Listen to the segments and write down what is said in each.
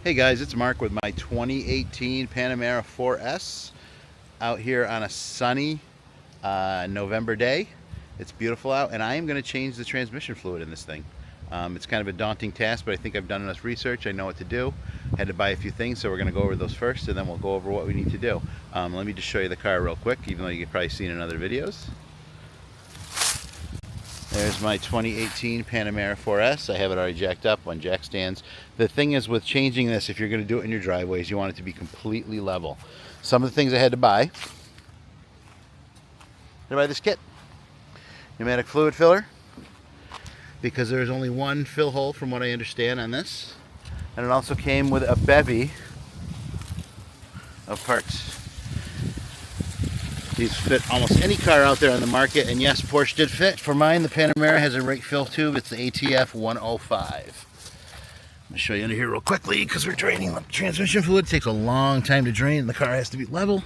Hey guys, it's Mark with my 2018 Panamera 4S out here on a sunny November day. It's beautiful out, and I am going to change the transmission fluid in this thing. It's kind of a daunting task, but I think I've done enough research. I know what to do. Had to buy a few things, so we're going to go over those first, and then we'll go over what we need to do. Let me just show you the car real quick, even though you've probably seen it in other videos. There's my 2018 Panamera 4S. I have it already jacked up on jack stands. The thing is with changing this, if you're going to do it in your driveways, you want it to be completely level. Some of the things I had to buy this kit. Pneumatic fluid filler, because there's only one fill hole from what I understand on this. And it also came with a bevy of parts. These fit almost any car out there on the market, and yes, Porsche did fit. For mine, the Panamera has a rake fill tube. It's the ATF 105. I'm going to show you under here real quickly because we're draining the transmission fluid. It takes a long time to drain, and the car has to be level.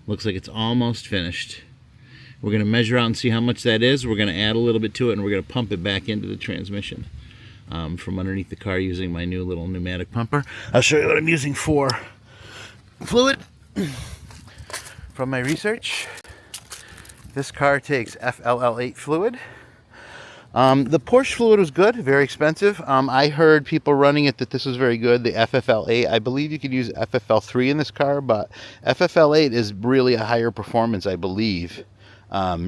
Looks like it's almost finished. We're going to measure out and see how much that is. We're going to add a little bit to it, and we're going to pump it back into the transmission from underneath the car using my new little pneumatic pumper. I'll show you what I'm using for fluid. From my research, this car takes FLL8 fluid. The Porsche fluid was good, very expensive. I heard people running it that this was very good, the FFL8. I believe you could use FFL3 in this car, but FFL8 is really a higher performance, I believe,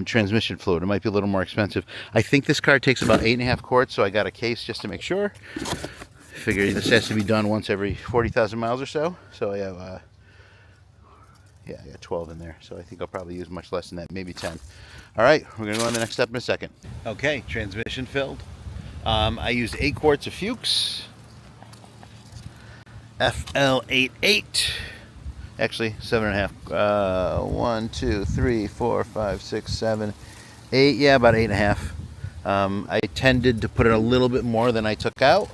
transmission fluid. It might be a little more expensive. I think this car takes about 8.5 quarts, so I got a case just to make sure. Figure this has to be done once every 40,000 miles or so. So I have yeah, I got 12 in there, so I think I'll probably use much less than that, maybe 10. All right, we're going to go on the next step in a second. Okay, transmission filled. I used 8 quarts of Fuchs. FL88. Actually, 7.5. 1, 2, 3, 4, 5, 6, 7, 8. Yeah, about 8.5. I tended to put in a little bit more than I took out,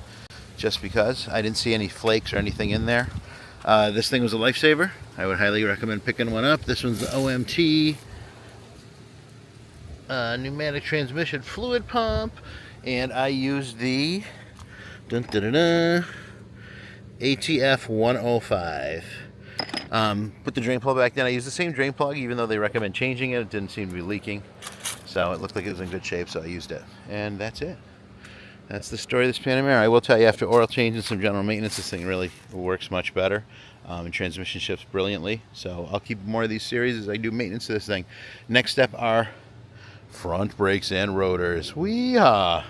just because I didn't see any flakes or anything in there. This thing was a lifesaver. I would highly recommend picking one up. This one's the OMT pneumatic transmission fluid pump, and I used the ATF 105. Put the drain plug back in. I used the same drain plug, even though they recommend changing it. It didn't seem to be leaking, so it looked like it was in good shape, so I used it. And that's it. That's the story of this Panamera. I will tell you, after oil change and some general maintenance, this thing really works much better. And transmission shifts brilliantly. So I'll keep more of these series as I do maintenance to this thing. Next step are front brakes and rotors. Wee-haw!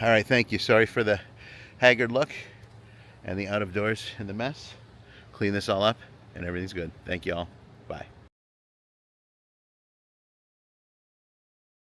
All right, thank you. Sorry for the haggard look and the out of doors and the mess. Clean this all up and everything's good. Thank you all.